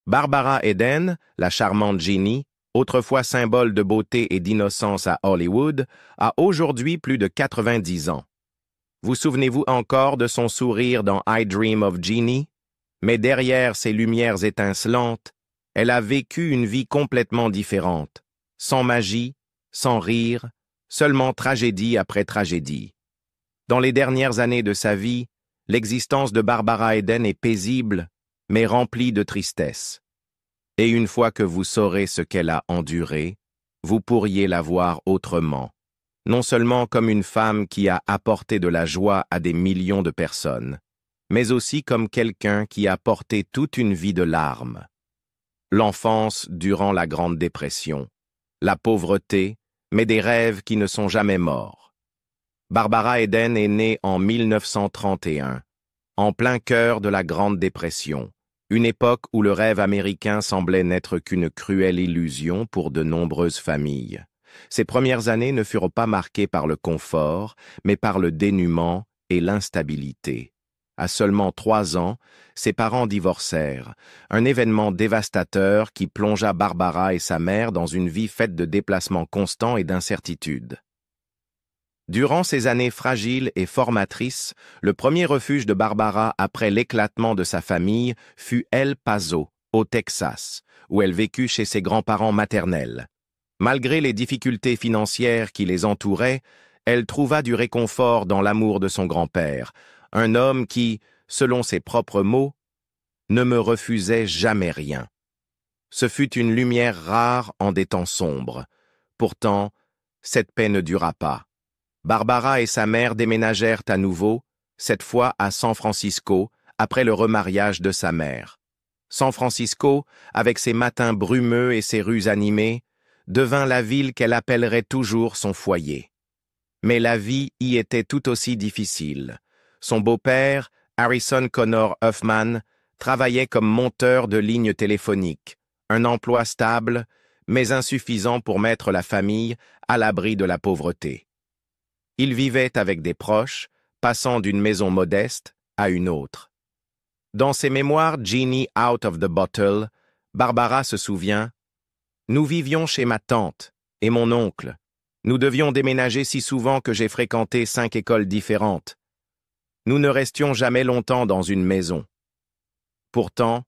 Barbara Eden, la charmante Jeannie, autrefois symbole de beauté et d'innocence à Hollywood, a aujourd'hui plus de 90 ans. Vous souvenez-vous encore de son sourire dans I Dream of Jeannie? Mais derrière ces lumières étincelantes, elle a vécu une vie complètement différente, sans magie, sans rire, seulement tragédie après tragédie. Dans les dernières années de sa vie, l'existence de Barbara Eden est paisible, mais remplie de tristesse. Et une fois que vous saurez ce qu'elle a enduré, vous pourriez la voir autrement, non seulement comme une femme qui a apporté de la joie à des millions de personnes, mais aussi comme quelqu'un qui a porté toute une vie de larmes. L'enfance durant la Grande Dépression, la pauvreté, mais des rêves qui ne sont jamais morts. Barbara Eden est née en 1931, en plein cœur de la Grande Dépression, une époque où le rêve américain semblait n'être qu'une cruelle illusion pour de nombreuses familles. Ses premières années ne furent pas marquées par le confort, mais par le dénuement et l'instabilité. À seulement 3 ans, ses parents divorcèrent, un événement dévastateur qui plongea Barbara et sa mère dans une vie faite de déplacements constants et d'incertitudes. Durant ces années fragiles et formatrices, le premier refuge de Barbara après l'éclatement de sa famille fut El Paso, au Texas, où elle vécut chez ses grands-parents maternels. Malgré les difficultés financières qui les entouraient, elle trouva du réconfort dans l'amour de son grand-père, un homme qui, selon ses propres mots, ne me refusait jamais rien. Ce fut une lumière rare en des temps sombres. Pourtant, cette paix ne dura pas. Barbara et sa mère déménagèrent à nouveau, cette fois à San Francisco, après le remariage de sa mère. San Francisco, avec ses matins brumeux et ses rues animées, devint la ville qu'elle appellerait toujours son foyer. Mais la vie y était tout aussi difficile. Son beau-père, Harrison Connor Huffman, travaillait comme monteur de lignes téléphoniques, un emploi stable, mais insuffisant pour mettre la famille à l'abri de la pauvreté. Il vivait avec des proches, passant d'une maison modeste à une autre. Dans ses mémoires Jeannie Out of the Bottle, Barbara se souvient « Nous vivions chez ma tante et mon oncle. Nous devions déménager si souvent que j'ai fréquenté 5 écoles différentes. Nous ne restions jamais longtemps dans une maison. Pourtant,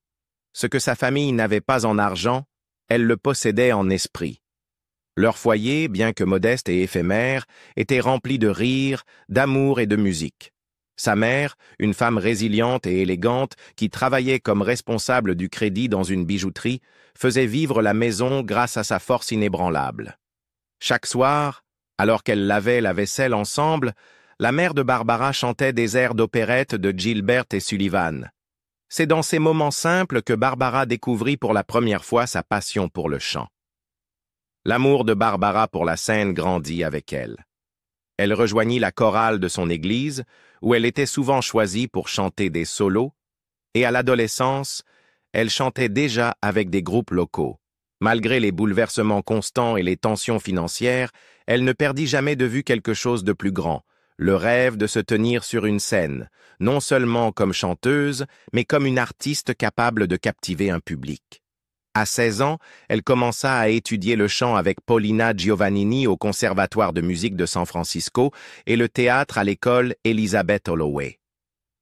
ce que sa famille n'avait pas en argent, elle le possédait en esprit. Leur foyer, bien que modeste et éphémère, était rempli de rire, d'amour et de musique. Sa mère, une femme résiliente et élégante qui travaillait comme responsable du crédit dans une bijouterie, faisait vivre la maison grâce à sa force inébranlable. Chaque soir, alors qu'elles lavaient la vaisselle ensemble, la mère de Barbara chantait des airs d'opérette de Gilbert et Sullivan. C'est dans ces moments simples que Barbara découvrit pour la première fois sa passion pour le chant. L'amour de Barbara pour la scène grandit avec elle. Elle rejoignit la chorale de son église, où elle était souvent choisie pour chanter des solos, et à l'adolescence, elle chantait déjà avec des groupes locaux. Malgré les bouleversements constants et les tensions financières, elle ne perdit jamais de vue quelque chose de plus grand, le rêve de se tenir sur une scène, non seulement comme chanteuse, mais comme une artiste capable de captiver un public. À 16 ans, elle commença à étudier le chant avec Paulina Giovannini au Conservatoire de musique de San Francisco et le théâtre à l'école Elizabeth Holloway.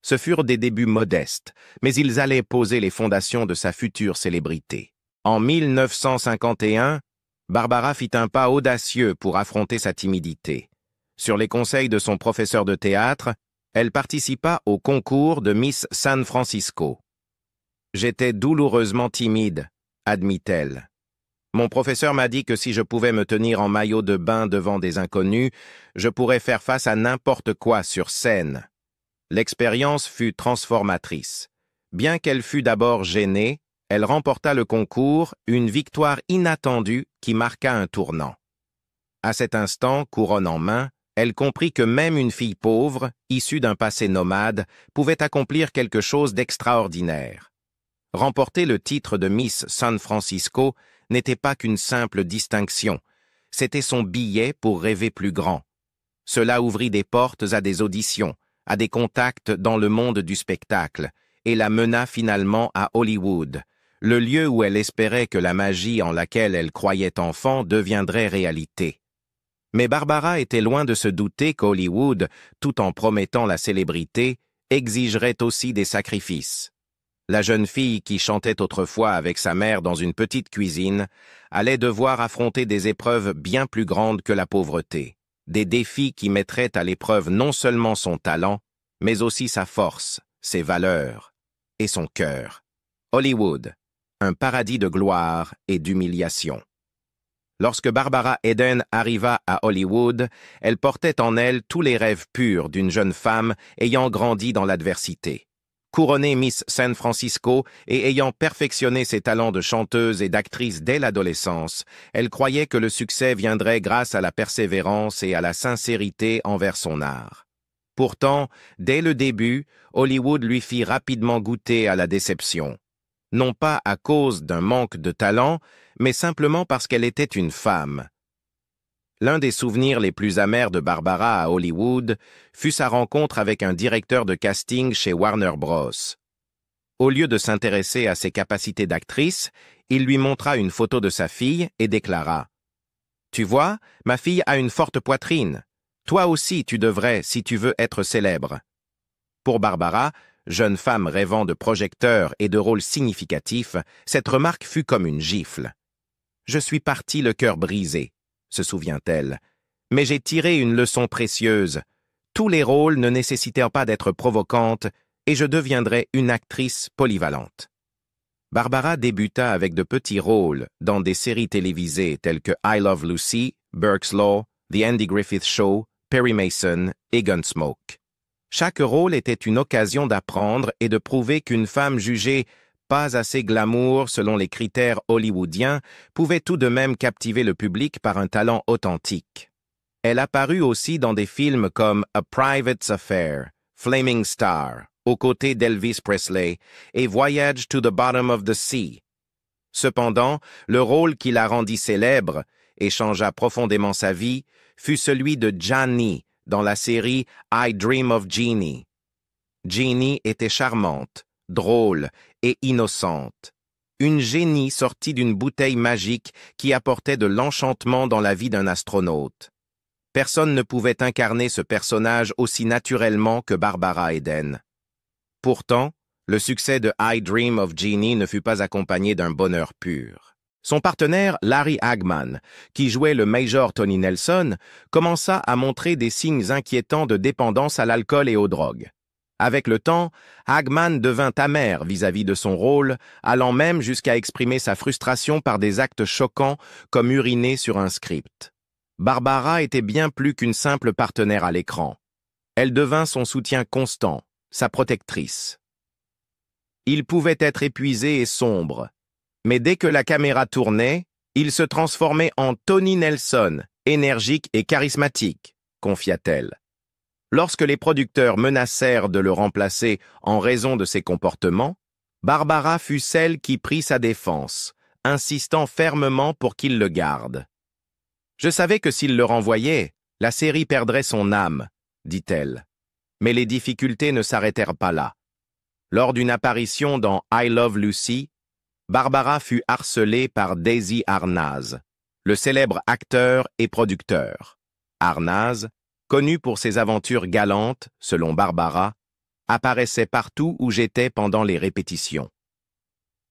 Ce furent des débuts modestes, mais ils allaient poser les fondations de sa future célébrité. En 1951, Barbara fit un pas audacieux pour affronter sa timidité. Sur les conseils de son professeur de théâtre, elle participa au concours de Miss San Francisco. « J'étais douloureusement timide, admit-elle. Mon professeur m'a dit que si je pouvais me tenir en maillot de bain devant des inconnus, je pourrais faire face à n'importe quoi sur scène. L'expérience fut transformatrice. Bien qu'elle fût d'abord gênée, elle remporta le concours, une victoire inattendue qui marqua un tournant. À cet instant, couronne en main, elle comprit que même une fille pauvre, issue d'un passé nomade, pouvait accomplir quelque chose d'extraordinaire. Remporter le titre de Miss San Francisco n'était pas qu'une simple distinction, c'était son billet pour rêver plus grand. Cela ouvrit des portes à des auditions, à des contacts dans le monde du spectacle, et la mena finalement à Hollywood, le lieu où elle espérait que la magie en laquelle elle croyait enfant deviendrait réalité. Mais Barbara était loin de se douter qu'Hollywood, tout en promettant la célébrité, exigerait aussi des sacrifices. La jeune fille qui chantait autrefois avec sa mère dans une petite cuisine allait devoir affronter des épreuves bien plus grandes que la pauvreté, des défis qui mettraient à l'épreuve non seulement son talent, mais aussi sa force, ses valeurs et son cœur. Hollywood, un paradis de gloire et d'humiliation. Lorsque Barbara Eden arriva à Hollywood, elle portait en elle tous les rêves purs d'une jeune femme ayant grandi dans l'adversité. Couronnée Miss San Francisco et ayant perfectionné ses talents de chanteuse et d'actrice dès l'adolescence, elle croyait que le succès viendrait grâce à la persévérance et à la sincérité envers son art. Pourtant, dès le début, Hollywood lui fit rapidement goûter à la déception. Non pas à cause d'un manque de talent, mais simplement parce qu'elle était une femme. L'un des souvenirs les plus amers de Barbara à Hollywood fut sa rencontre avec un directeur de casting chez Warner Bros. Au lieu de s'intéresser à ses capacités d'actrice, il lui montra une photo de sa fille et déclara « Tu vois, ma fille a une forte poitrine. Toi aussi tu devrais si tu veux être célèbre. » Pour Barbara, jeune femme rêvant de projecteurs et de rôles significatifs, cette remarque fut comme une gifle. « Je suis partie le cœur brisé », se souvient-elle. Mais j'ai tiré une leçon précieuse. Tous les rôles ne nécessitaient pas d'être provocantes et je deviendrai une actrice polyvalente. Barbara débuta avec de petits rôles dans des séries télévisées telles que I Love Lucy, Burke's Law, The Andy Griffith Show, Perry Mason et Gunsmoke. Chaque rôle était une occasion d'apprendre et de prouver qu'une femme jugée pas assez glamour selon les critères hollywoodiens, pouvait tout de même captiver le public par un talent authentique. Elle apparut aussi dans des films comme A Private Affair, Flaming Star, aux côtés d'Elvis Presley, et Voyage to the Bottom of the Sea. Cependant, le rôle qui la rendit célèbre et changea profondément sa vie fut celui de Jeannie dans la série I Dream of Jeannie. Jeannie était charmante, drôle et innocente. Une génie sortie d'une bouteille magique qui apportait de l'enchantement dans la vie d'un astronaute. Personne ne pouvait incarner ce personnage aussi naturellement que Barbara Eden. Pourtant, le succès de I Dream of Jeannie ne fut pas accompagné d'un bonheur pur. Son partenaire, Larry Hagman, qui jouait le Major Tony Nelson, commença à montrer des signes inquiétants de dépendance à l'alcool et aux drogues. Avec le temps, Hagman devint amer vis-à-vis de son rôle, allant même jusqu'à exprimer sa frustration par des actes choquants comme uriner sur un script. Barbara était bien plus qu'une simple partenaire à l'écran. Elle devint son soutien constant, sa protectrice. Il pouvait être épuisé et sombre, mais dès que la caméra tournait, il se transformait en Tony Nelson, énergique et charismatique, confia-t-elle. Lorsque les producteurs menacèrent de le remplacer en raison de ses comportements, Barbara fut celle qui prit sa défense, insistant fermement pour qu'il le garde. « Je savais que s'il le renvoyait, la série perdrait son âme, » dit-elle. Mais les difficultés ne s'arrêtèrent pas là. Lors d'une apparition dans I Love Lucy, Barbara fut harcelée par Daisy Arnaz, le célèbre acteur et producteur. Arnaz, connu pour ses aventures galantes, selon Barbara, apparaissait partout où j'étais pendant les répétitions.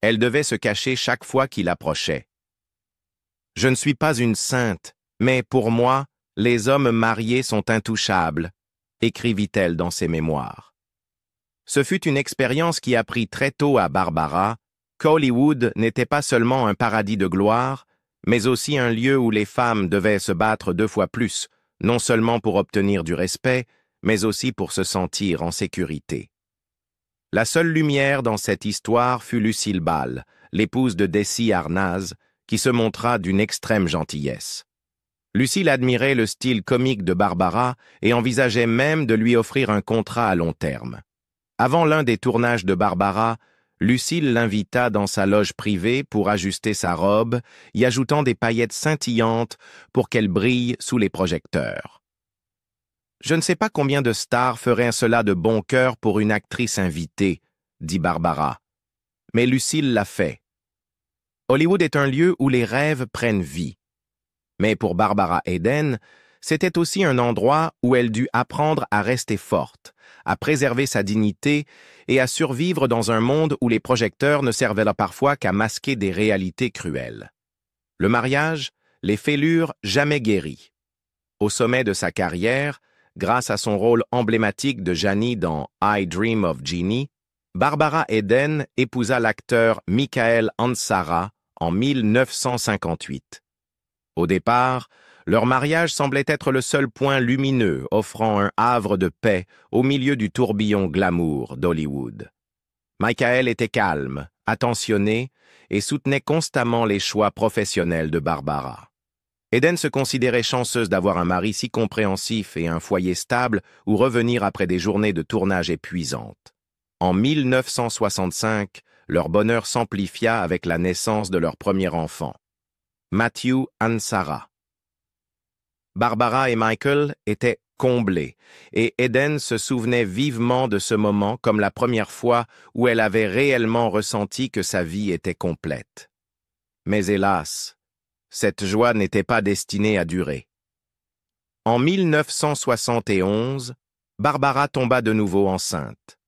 Elle devait se cacher chaque fois qu'il approchait. « Je ne suis pas une sainte, mais pour moi, les hommes mariés sont intouchables », écrivit-elle dans ses mémoires. Ce fut une expérience qui apprit très tôt à Barbara qu'Hollywood n'était pas seulement un paradis de gloire, mais aussi un lieu où les femmes devaient se battre 2 fois plus, non seulement pour obtenir du respect, mais aussi pour se sentir en sécurité. La seule lumière dans cette histoire fut Lucille Ball, l'épouse de Desi Arnaz, qui se montra d'une extrême gentillesse. Lucille admirait le style comique de Barbara et envisageait même de lui offrir un contrat à long terme. Avant l'un des tournages de Barbara, Lucille l'invita dans sa loge privée pour ajuster sa robe, y ajoutant des paillettes scintillantes pour qu'elle brille sous les projecteurs. « Je ne sais pas combien de stars feraient cela de bon cœur pour une actrice invitée, » dit Barbara. « Mais Lucille l'a fait, Hollywood est un lieu où les rêves prennent vie. Mais pour Barbara Eden, c'était aussi un endroit où elle dut apprendre à rester forte, à préserver sa dignité et à survivre dans un monde où les projecteurs ne servaient là parfois qu'à masquer des réalités cruelles. Le mariage, les fêlures jamais guéries. Au sommet de sa carrière, grâce à son rôle emblématique de Janie dans I Dream of Jeannie, Barbara Eden épousa l'acteur Michael Ansara en 1958. Au départ, leur mariage semblait être le seul point lumineux offrant un havre de paix au milieu du tourbillon glamour d'Hollywood. Michael était calme, attentionné et soutenait constamment les choix professionnels de Barbara. Eden se considérait chanceuse d'avoir un mari si compréhensif et un foyer stable où revenir après des journées de tournage épuisantes. En 1965, leur bonheur s'amplifia avec la naissance de leur premier enfant, Matthew Ansara. Barbara et Michael étaient comblés, et Eden se souvenait vivement de ce moment comme la première fois où elle avait réellement ressenti que sa vie était complète. Mais hélas, cette joie n'était pas destinée à durer. En 1971, Barbara tomba de nouveau enceinte.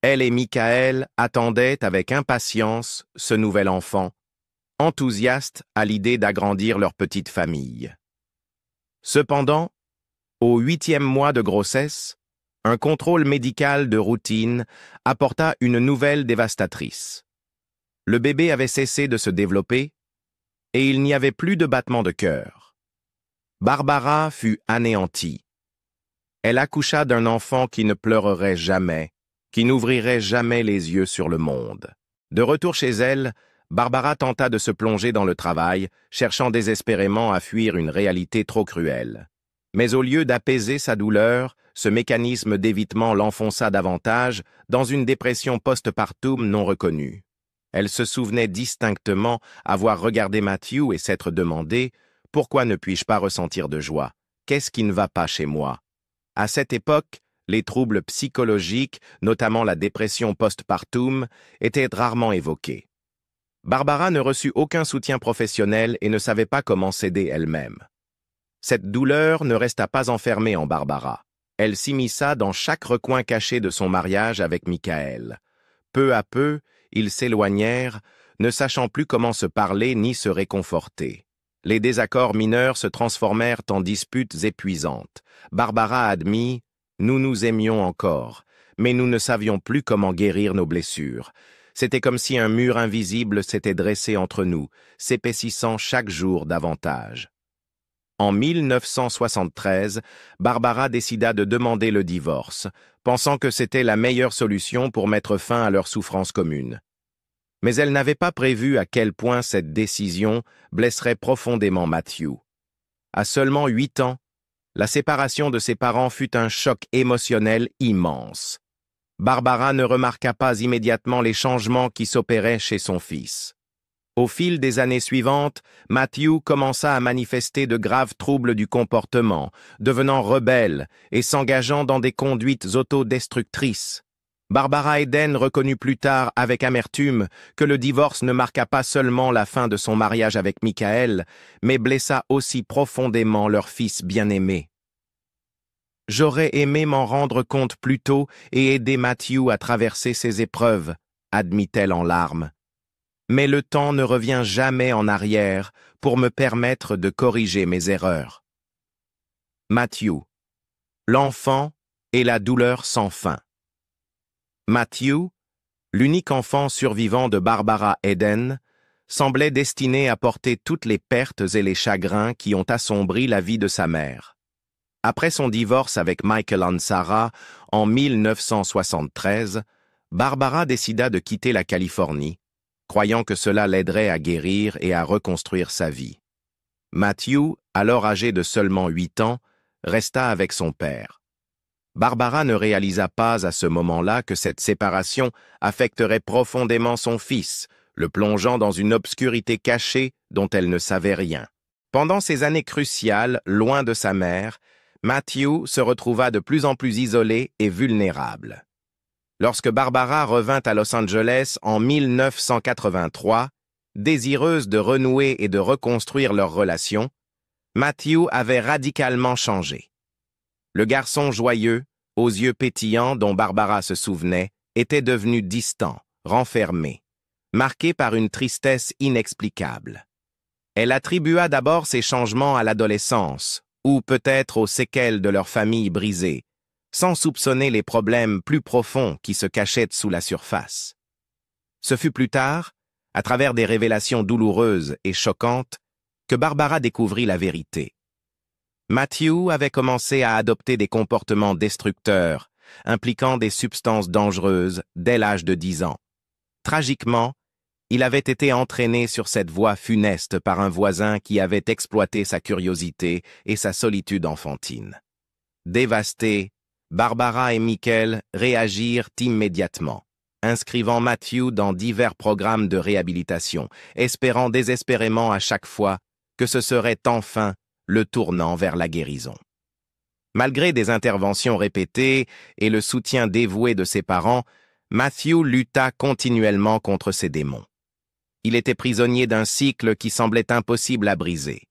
Elle et Michael attendaient avec impatience ce nouvel enfant, enthousiastes à l'idée d'agrandir leur petite famille. Cependant, au 8e mois de grossesse, un contrôle médical de routine apporta une nouvelle dévastatrice. Le bébé avait cessé de se développer et il n'y avait plus de battement de cœur. Barbara fut anéantie. Elle accoucha d'un enfant qui ne pleurerait jamais, qui n'ouvrirait jamais les yeux sur le monde. De retour chez elle, Barbara tenta de se plonger dans le travail, cherchant désespérément à fuir une réalité trop cruelle. Mais au lieu d'apaiser sa douleur, ce mécanisme d'évitement l'enfonça davantage dans une dépression post-partum non reconnue. Elle se souvenait distinctement avoir regardé Matthew et s'être demandé « Pourquoi ne puis-je pas ressentir de joie? Qu'est-ce qui ne va pas chez moi ?» À cette époque, les troubles psychologiques, notamment la dépression post-partum, étaient rarement évoqués. Barbara ne reçut aucun soutien professionnel et ne savait pas comment s'aider elle-même. Cette douleur ne resta pas enfermée en Barbara. Elle s'immisça dans chaque recoin caché de son mariage avec Michael. Peu à peu, ils s'éloignèrent, ne sachant plus comment se parler ni se réconforter. Les désaccords mineurs se transformèrent en disputes épuisantes. Barbara admit « Nous nous aimions encore, mais nous ne savions plus comment guérir nos blessures. C'était comme si un mur invisible s'était dressé entre nous, s'épaississant chaque jour davantage. » En 1973, Barbara décida de demander le divorce, pensant que c'était la meilleure solution pour mettre fin à leur souffrance commune. Mais elle n'avait pas prévu à quel point cette décision blesserait profondément Matthew. À seulement 8 ans, la séparation de ses parents fut un choc émotionnel immense. Barbara ne remarqua pas immédiatement les changements qui s'opéraient chez son fils. Au fil des années suivantes, Matthew commença à manifester de graves troubles du comportement, devenant rebelle et s'engageant dans des conduites autodestructrices. Barbara Eden reconnut plus tard avec amertume que le divorce ne marqua pas seulement la fin de son mariage avec Michael, mais blessa aussi profondément leur fils bien-aimé. « J'aurais aimé m'en rendre compte plus tôt et aider Matthew à traverser ses épreuves, » admit-elle en larmes. « Mais le temps ne revient jamais en arrière pour me permettre de corriger mes erreurs. » Matthew, l'enfant et la douleur sans fin. Matthew, l'unique enfant survivant de Barbara Eden, semblait destiné à porter toutes les pertes et les chagrins qui ont assombri la vie de sa mère. Après son divorce avec Michael Ansara en 1973, Barbara décida de quitter la Californie, croyant que cela l'aiderait à guérir et à reconstruire sa vie. Matthew, alors âgé de seulement 8 ans, resta avec son père. Barbara ne réalisa pas à ce moment-là que cette séparation affecterait profondément son fils, le plongeant dans une obscurité cachée dont elle ne savait rien. Pendant ces années cruciales, loin de sa mère, Matthew se retrouva de plus en plus isolé et vulnérable. Lorsque Barbara revint à Los Angeles en 1983, Désireuse de renouer et de reconstruire leur relation, Matthew avait radicalement changé. Le garçon joyeux, aux yeux pétillants dont Barbara se souvenait, était devenu distant, renfermé, marqué par une tristesse inexplicable. Elle attribua d'abord ces changements à l'adolescence, ou peut-être aux séquelles de leur famille brisée, sans soupçonner les problèmes plus profonds qui se cachaient sous la surface. Ce fut plus tard, à travers des révélations douloureuses et choquantes, que Barbara découvrit la vérité. Matthew avait commencé à adopter des comportements destructeurs, impliquant des substances dangereuses dès l'âge de 10 ans. Tragiquement, il avait été entraîné sur cette voie funeste par un voisin qui avait exploité sa curiosité et sa solitude enfantine. Dévastés, Barbara et Michael réagirent immédiatement, inscrivant Matthew dans divers programmes de réhabilitation, espérant désespérément à chaque fois que ce serait enfin le tournant vers la guérison. Malgré des interventions répétées et le soutien dévoué de ses parents, Matthew lutta continuellement contre ses démons. Il était prisonnier d'un cycle qui semblait impossible à briser.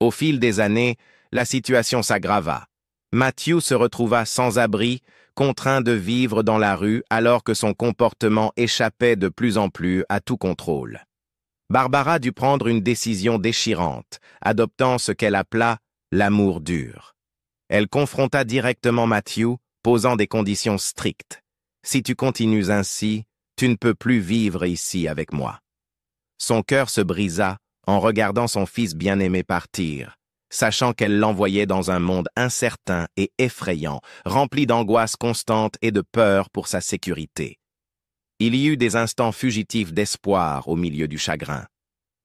Au fil des années, la situation s'aggrava. Matthew se retrouva sans abri, contraint de vivre dans la rue alors que son comportement échappait de plus en plus à tout contrôle. Barbara dut prendre une décision déchirante, adoptant ce qu'elle appela l'amour dur. Elle confronta directement Matthew, posant des conditions strictes. « Si tu continues ainsi, tu ne peux plus vivre ici avec moi. » Son cœur se brisa en regardant son fils bien-aimé partir, sachant qu'elle l'envoyait dans un monde incertain et effrayant, rempli d'angoisse constante et de peur pour sa sécurité. Il y eut des instants fugitifs d'espoir au milieu du chagrin.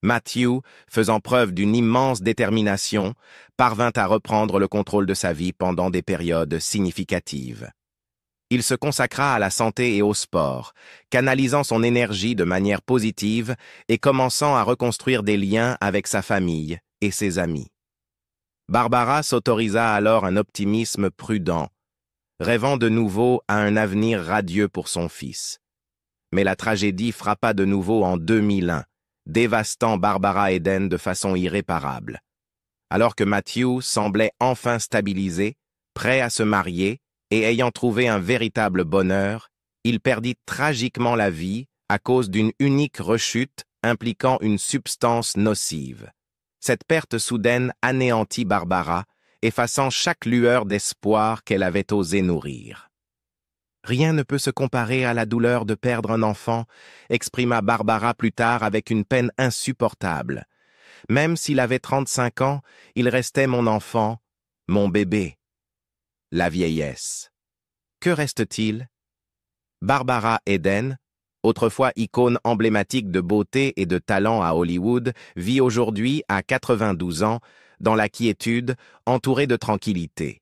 Matthew, faisant preuve d'une immense détermination, parvint à reprendre le contrôle de sa vie pendant des périodes significatives. Il se consacra à la santé et au sport, canalisant son énergie de manière positive et commençant à reconstruire des liens avec sa famille et ses amis. Barbara s'autorisa alors un optimisme prudent, rêvant de nouveau à un avenir radieux pour son fils. Mais la tragédie frappa de nouveau en 2001, dévastant Barbara Eden de façon irréparable. Alors que Matthew semblait enfin stabilisé, prêt à se marier et ayant trouvé un véritable bonheur, il perdit tragiquement la vie à cause d'une unique rechute impliquant une substance nocive. Cette perte soudaine anéantit Barbara, effaçant chaque lueur d'espoir qu'elle avait osé nourrir. « Rien ne peut se comparer à la douleur de perdre un enfant », exprima Barbara plus tard avec une peine insupportable. « Même s'il avait 35 ans, il restait mon enfant, mon bébé. » La vieillesse. Que reste-t-il? Barbara Eden, autrefois icône emblématique de beauté et de talent à Hollywood, vit aujourd'hui à 92 ans, dans la quiétude, entourée de tranquillité.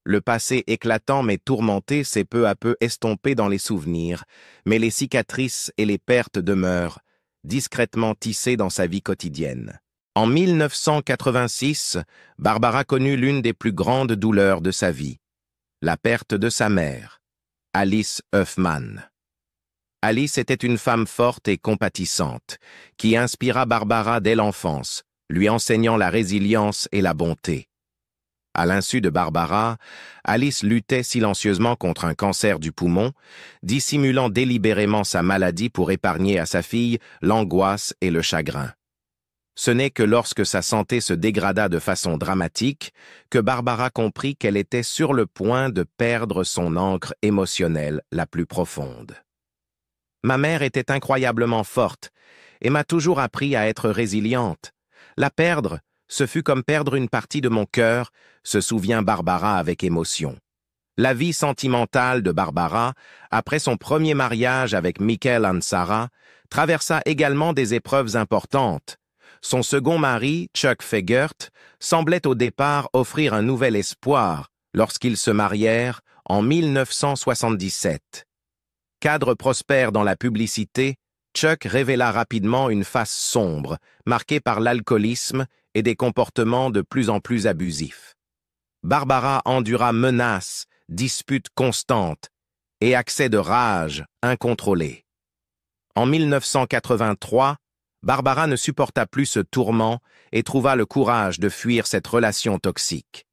Le passé éclatant mais tourmenté s'est peu à peu estompé dans les souvenirs, mais les cicatrices et les pertes demeurent, discrètement tissées dans sa vie quotidienne. En 1986, Barbara connut l'une des plus grandes douleurs de sa vie, la perte de sa mère, Alice Huffman. Alice était une femme forte et compatissante, qui inspira Barbara dès l'enfance, lui enseignant la résilience et la bonté. À l'insu de Barbara, Alice luttait silencieusement contre un cancer du poumon, dissimulant délibérément sa maladie pour épargner à sa fille l'angoisse et le chagrin. Ce n'est que lorsque sa santé se dégrada de façon dramatique que Barbara comprit qu'elle était sur le point de perdre son ancre émotionnelle la plus profonde. « Ma mère était incroyablement forte et m'a toujours appris à être résiliente. La perdre, ce fut comme perdre une partie de mon cœur », se souvient Barbara avec émotion. La vie sentimentale de Barbara, après son premier mariage avec Michael Ansara, traversa également des épreuves importantes. Son second mari, Chuck Fegert, semblait au départ offrir un nouvel espoir lorsqu'ils se marièrent en 1977. Cadre prospère dans la publicité, Chuck révéla rapidement une face sombre, marquée par l'alcoolisme et des comportements de plus en plus abusifs. Barbara endura menaces, disputes constantes et accès de rage incontrôlés. En 1983, Barbara ne supporta plus ce tourment et trouva le courage de fuir cette relation toxique.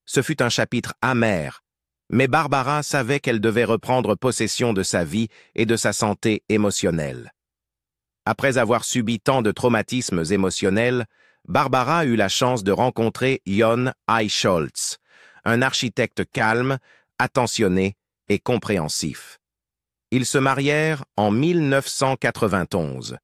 Ce fut un chapitre amer, mais Barbara savait qu'elle devait reprendre possession de sa vie et de sa santé émotionnelle. Après avoir subi tant de traumatismes émotionnels, Barbara eut la chance de rencontrer Jon Eichholz, un architecte calme, attentionné et compréhensif. Ils se marièrent en 1991,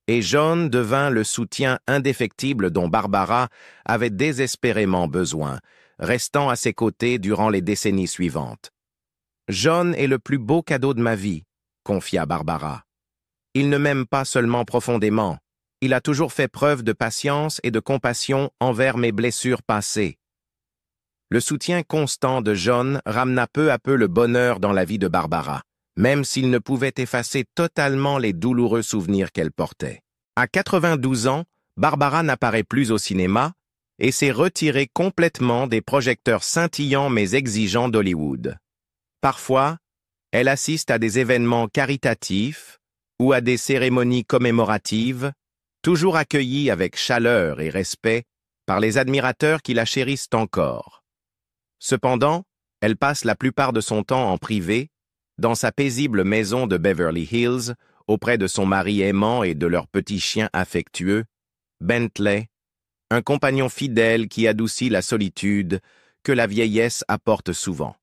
et Jon devint le soutien indéfectible dont Barbara avait désespérément besoin, restant à ses côtés durant les décennies suivantes. « Jon est le plus beau cadeau de ma vie », confia Barbara. « Il ne m'aime pas seulement profondément, il a toujours fait preuve de patience et de compassion envers mes blessures passées. » Le soutien constant de Jon ramena peu à peu le bonheur dans la vie de Barbara, même s'il ne pouvait effacer totalement les douloureux souvenirs qu'elle portait. À 92 ans, Barbara n'apparaît plus au cinéma et s'est retirée complètement des projecteurs scintillants mais exigeants d'Hollywood. Parfois, elle assiste à des événements caritatifs ou à des cérémonies commémoratives, toujours accueillies avec chaleur et respect par les admirateurs qui la chérissent encore. Cependant, elle passe la plupart de son temps en privé, dans sa paisible maison de Beverly Hills, auprès de son mari aimant et de leur petit chien affectueux, Bentley, un compagnon fidèle qui adoucit la solitude que la vieillesse apporte souvent.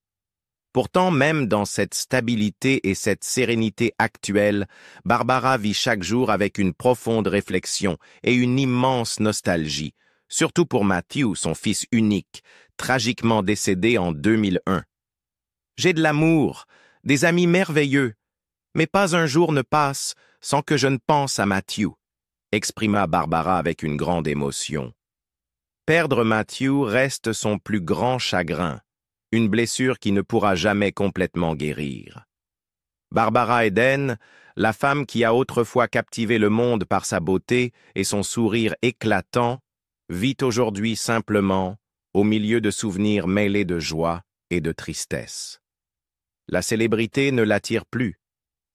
Pourtant, même dans cette stabilité et cette sérénité actuelle, Barbara vit chaque jour avec une profonde réflexion et une immense nostalgie, surtout pour Matthew, son fils unique, tragiquement décédé en 2001. « J'ai de l'amour, des amis merveilleux, mais pas un jour ne passe sans que je ne pense à Matthew », exprima Barbara avec une grande émotion. Perdre Matthew reste son plus grand chagrin, une blessure qui ne pourra jamais complètement guérir. Barbara Eden, la femme qui a autrefois captivé le monde par sa beauté et son sourire éclatant, vit aujourd'hui simplement au milieu de souvenirs mêlés de joie et de tristesse. La célébrité ne l'attire plus.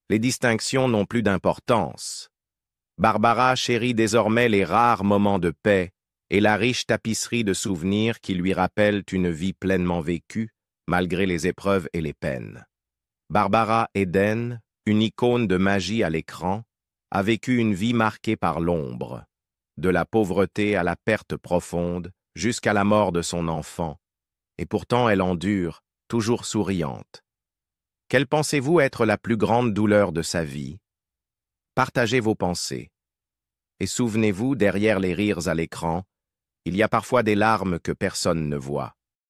Les distinctions n'ont plus d'importance. Barbara chérit désormais les rares moments de paix et la riche tapisserie de souvenirs qui lui rappellent une vie pleinement vécue, malgré les épreuves et les peines. Barbara Eden, une icône de magie à l'écran, a vécu une vie marquée par l'ombre, de la pauvreté à la perte profonde, jusqu'à la mort de son enfant, et pourtant elle endure, toujours souriante. Quelle pensez-vous être la plus grande douleur de sa vie? Partagez vos pensées. Et souvenez-vous, derrière les rires à l'écran, il y a parfois des larmes que personne ne voit.